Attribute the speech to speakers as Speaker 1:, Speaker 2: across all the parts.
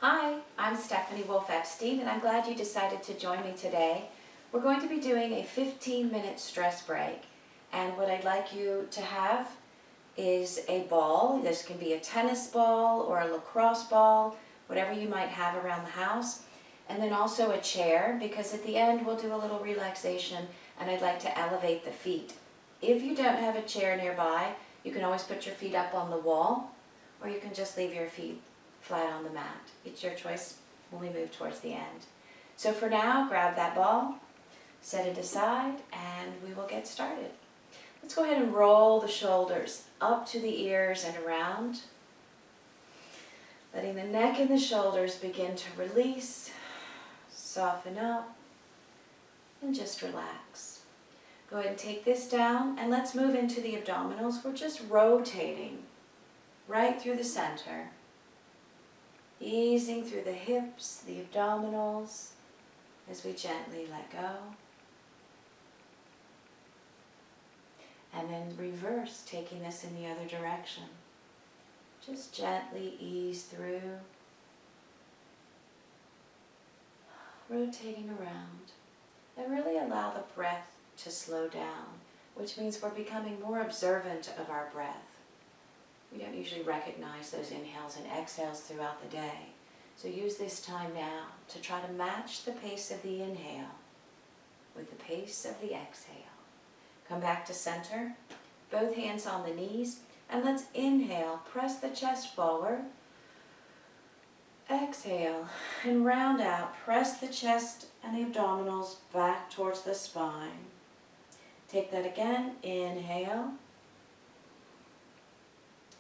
Speaker 1: Hi, I'm Stephanie Wolf Epstein, and I'm glad you decided to join me today. We're going to be doing a 15-minute stress break, and what I'd like you to have is a ball. This can be a tennis ball or a lacrosse ball, whatever you might have around the house, and then also a chair, because at the end we'll do a little relaxation, and I'd like to elevate the feet. If you don't have a chair nearby, you can always put your feet up on the wall, or you can just leave your feet flat on the mat. It's your choice when we move towards the end. So for now, grab that ball, set it aside, and we will get started. Let's go ahead and roll the shoulders up to the ears and around, letting the neck and the shoulders begin to release, soften up, and just relax. Go ahead and take this down, and let's move into the abdominals. We're just rotating right through the center, easing through the hips, the abdominals, as we gently let go. And then reverse, taking this in the other direction. Just gently ease through, rotating around, and really allow the breath to slow down, which means we're becoming more observant of our breath. We don't usually recognize those inhales and exhales throughout the day. So use this time now to try to match the pace of the inhale with the pace of the exhale. Come back to center, both hands on the knees, and let's inhale, press the chest forward. Exhale, and round out, press the chest and the abdominals back towards the spine. Take that again, inhale.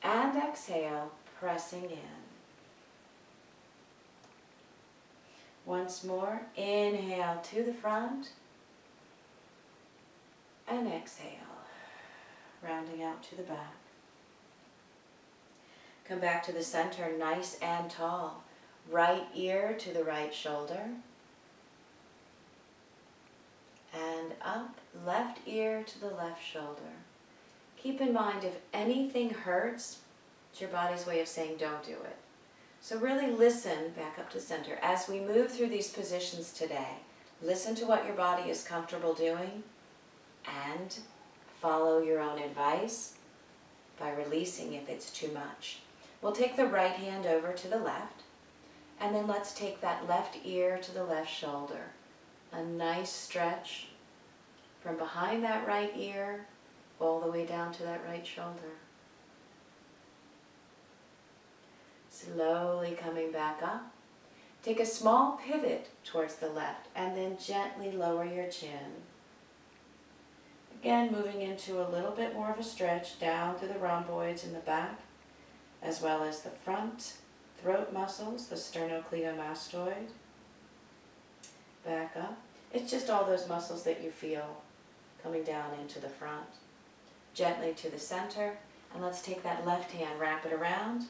Speaker 1: And exhale, pressing in. Once more, inhale to the front. And exhale, rounding out to the back. Come back to the center, nice and tall. Right ear to the right shoulder. And up, left ear to the left shoulder. Keep in mind, if anything hurts, it's your body's way of saying don't do it. So really listen, back up to center. As we move through these positions today, listen to what your body is comfortable doing and follow your own advice by releasing if it's too much. We'll take the right hand over to the left, and then let's take that left ear to the left shoulder. A nice stretch from behind that right ear all the way down to that right shoulder. Slowly coming back up. Take a small pivot towards the left and then gently lower your chin. Again, moving into a little bit more of a stretch down through the rhomboids in the back, as well as the front throat muscles, the sternocleidomastoid. Back up. It's just all those muscles that you feel coming down into the front. Gently to the center, and let's take that left hand, wrap it around,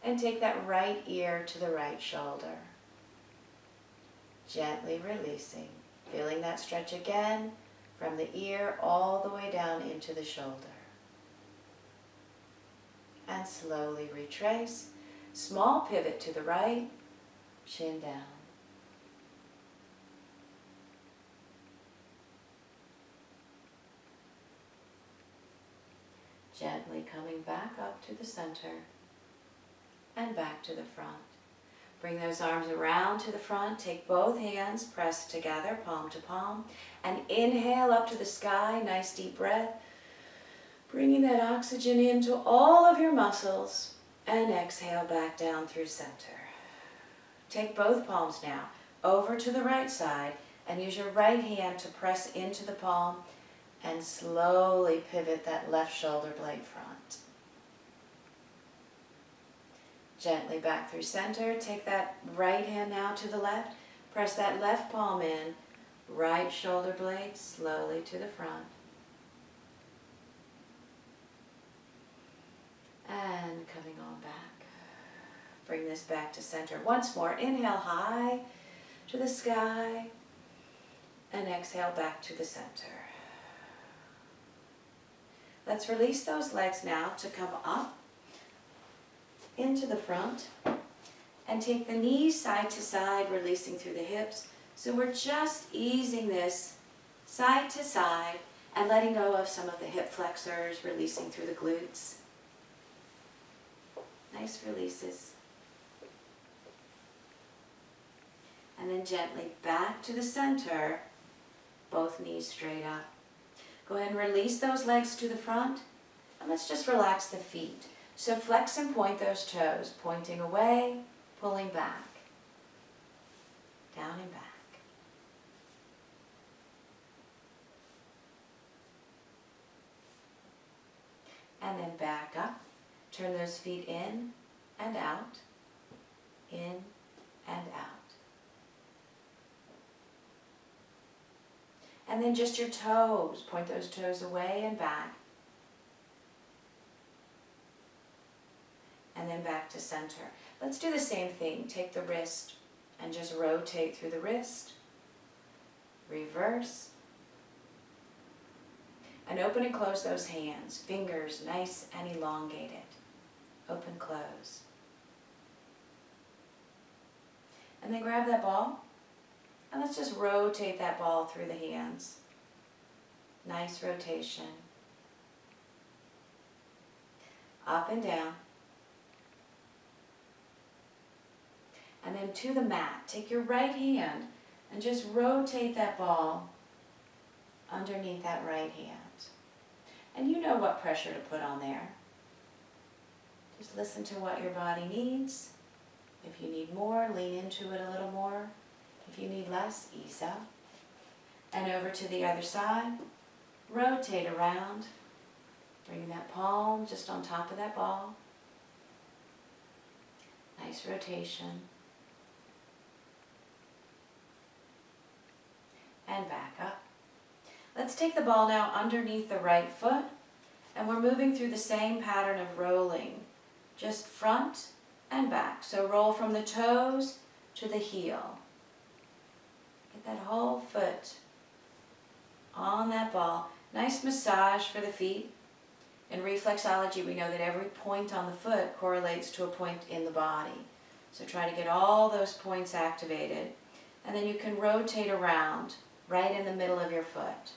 Speaker 1: and take that right ear to the right shoulder. Gently releasing, feeling that stretch again from the ear all the way down into the shoulder. And slowly retrace, small pivot to the right, chin down. Gently coming back up to the center and back to the front. Bring those arms around to the front. Take both hands, press together, palm to palm, and inhale up to the sky. Nice deep breath. Bringing that oxygen into all of your muscles, and exhale back down through center. Take both palms now over to the right side, and use your right hand to press into the palm and slowly pivot that left shoulder blade front. Gently back through center. Take that right hand now to the left. Press that left palm in. Right shoulder blade slowly to the front. And coming on back. Bring this back to center. Once more. Inhale high to the sky. And exhale back to the center. Let's release those legs now to come up into the front And take the knees side to side, releasing through the hips. So we're just easing this side to side and letting go of some of the hip flexors, releasing through the glutes. Nice releases. And then gently back to the center, both knees straight up. Go ahead and release those legs to the front, and let's just relax the feet. So flex and point those toes, pointing away, pulling back, down and back. And then back up. Turn those feet in and out, in and out. And then just your toes, point those toes away and back. And then back to center. Let's do the same thing. Take the wrist and just rotate through the wrist. Reverse. And open and close those hands. Fingers nice and elongated. Open, close. And then grab that ball. And let's just rotate that ball through the hands. Nice rotation. Up and down. And then to the mat. Take your right hand and just rotate that ball underneath that right hand. And you know what pressure to put on there. Just listen to what your body needs. If you need more, lean into it a little more. If you need less, ease up. And over to the other side. Rotate around. Bring that palm just on top of that ball. Nice rotation. And back up. Let's take the ball now underneath the right foot, and we're moving through the same pattern of rolling, just front and back. So roll from the toes to the heel. Get that whole foot on that ball. Nice massage for the feet. In reflexology, we know that every point on the foot correlates to a point in the body. So try to get all those points activated, and then you can rotate around right in the middle of your foot.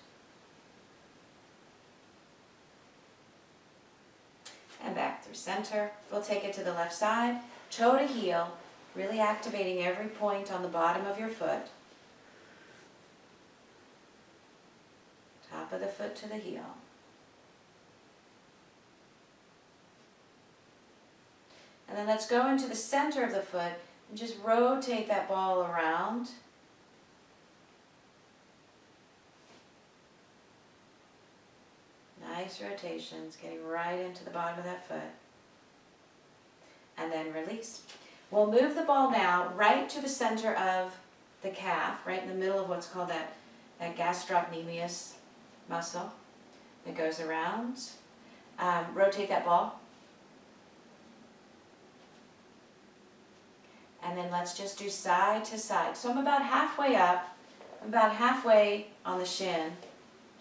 Speaker 1: And back through center. We'll take it to the left side, toe to heel, really activating every point on the bottom of your foot. Top of the foot to the heel. And then let's go into the center of the foot and just rotate that ball around. Nice rotations, getting right into the bottom of that foot. And then release. We'll move the ball now right to the center of the calf, right in the middle of what's called that gastrocnemius muscle that goes around. Rotate that ball. And then let's just do side to side. So I'm about halfway up, I'm about halfway on the shin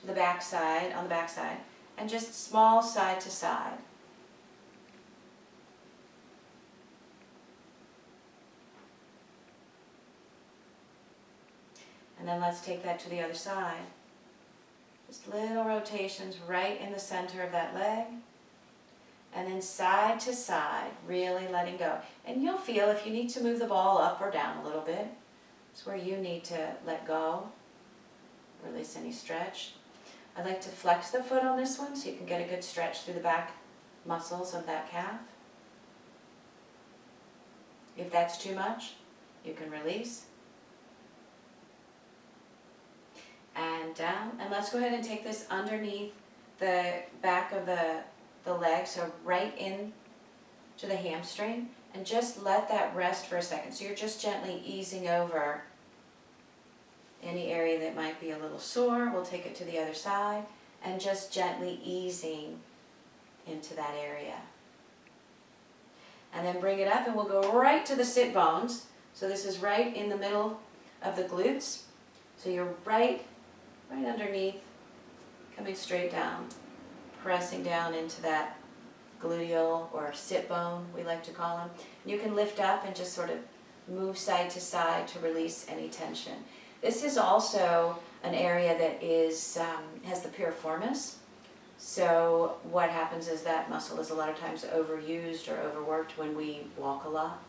Speaker 1: to the back side, on the back side, and just small side to side. And then let's take that to the other side. Just little rotations right in the center of that leg. And then side to side, really letting go. And you'll feel if you need to move the ball up or down a little bit. It's where you need to let go. Release any stretch. I like to flex the foot on this one so you can get a good stretch through the back muscles of that calf. If that's too much, you can release. And down. And let's go ahead and take this underneath the back of the leg, so right in to the hamstring, and just let that rest for a second. So you're just gently easing over any area that might be a little sore. We'll take it to the other side and just gently easing into that area. And then bring it up and we'll go right to the sit bones. So this is right in the middle of the glutes. So you're right underneath, coming straight down, pressing down into that gluteal or sit bone, we like to call them. You can lift up and just sort of move side to side to release any tension. This is also an area that is has the piriformis. So what happens is that muscle is a lot of times overused or overworked when we walk a lot.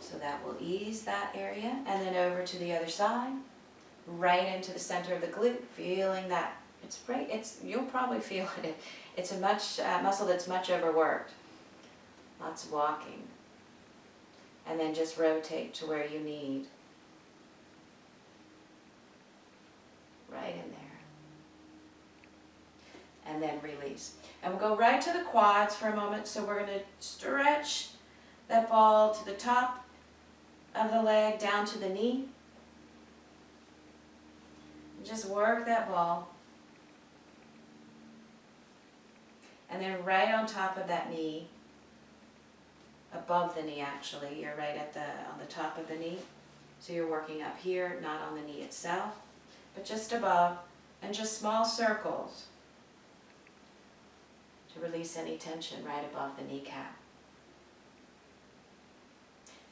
Speaker 1: So that will ease that area. And then over to the other side, right into the center of the glute, feeling that. It's great. You'll probably feel it. It's a muscle that's much overworked. Lots of walking. And then just rotate to where you need. Right in there. And then release. And we'll go right to the quads for a moment. So we're going to stretch that ball to the top of the leg, down to the knee. And just work that ball. And then right on top of that knee, above the knee actually, you're right on the top of the knee. So you're working up here, not on the knee itself, but just above, and just small circles to release any tension right above the kneecap.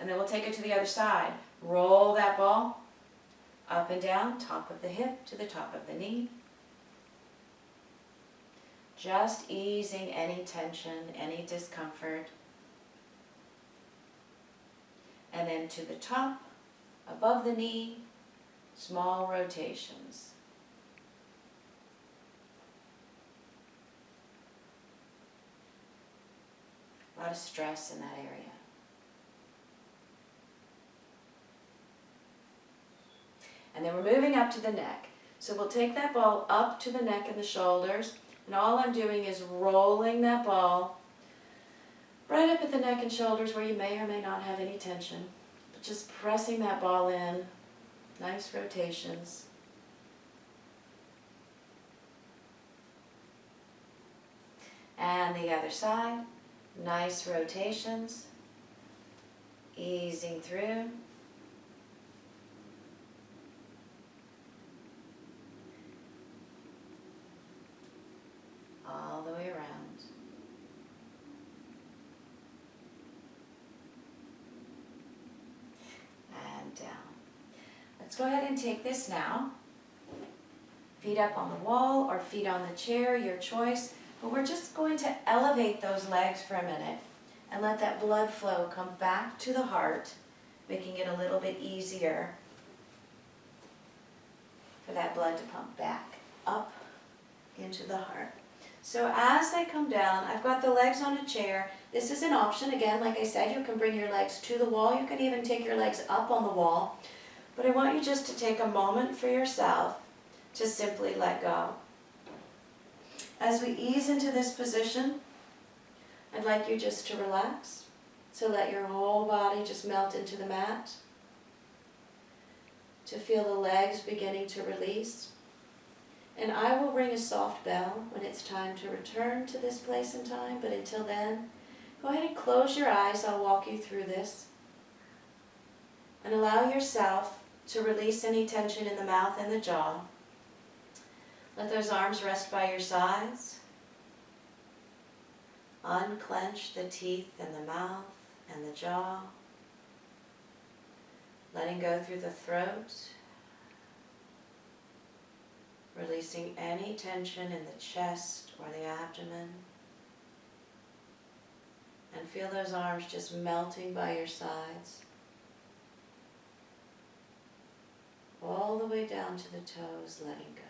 Speaker 1: And then we'll take it to the other side. Roll that ball up and down, top of the hip to the top of the knee. Just easing any tension, any discomfort. And then to the top, above the knee, small rotations. A lot of stress in that area. And then we're moving up to the neck. So we'll take that ball up to the neck and the shoulders. And all I'm doing is rolling that ball right up at the neck and shoulders where you may or may not have any tension. But just pressing that ball in. Nice rotations. And the other side. Nice rotations. Easing through. All the way around. And down. Let's go ahead and take this now. Feet up on the wall or feet on the chair, your choice. But we're just going to elevate those legs for a minute and let that blood flow come back to the heart, making it a little bit easier for that blood to pump back up into the heart. So as they come down, I've got the legs on a chair. This is an option. Again, like I said, you can bring your legs to the wall. You can even take your legs up on the wall. But I want you just to take a moment for yourself to simply let go. As we ease into this position, I'd like you just to relax. So let your whole body just melt into the mat. To feel the legs beginning to release. And I will ring a soft bell when it's time to return to this place and time. But until then, go ahead and close your eyes. I'll walk you through this. And allow yourself to release any tension in the mouth and the jaw. Let those arms rest by your sides. Unclench the teeth in the mouth and the jaw. Letting go through the throat. Releasing any tension in the chest or the abdomen. And feel those arms just melting by your sides. All the way down to the toes, letting go.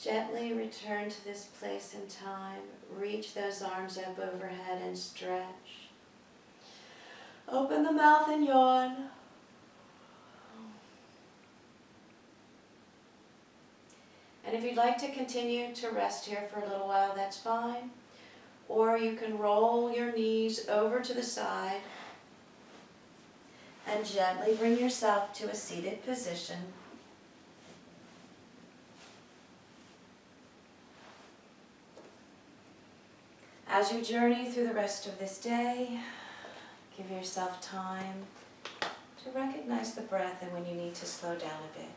Speaker 1: Gently return to this place and time. Reach those arms up overhead and stretch. Open the mouth and yawn. And if you'd like to continue to rest here for a little while, that's fine. Or you can roll your knees over to the side. And gently bring yourself to a seated position. As you journey through the rest of this day, give yourself time to recognize the breath and when you need to slow down a bit.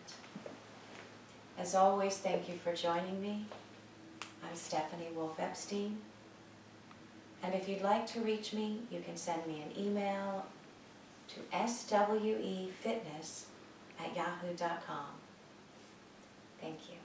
Speaker 1: As always, thank you for joining me. I'm Stephanie Wolf Epstein. And if you'd like to reach me, you can send me an email to swefitness@yahoo.com. Thank you.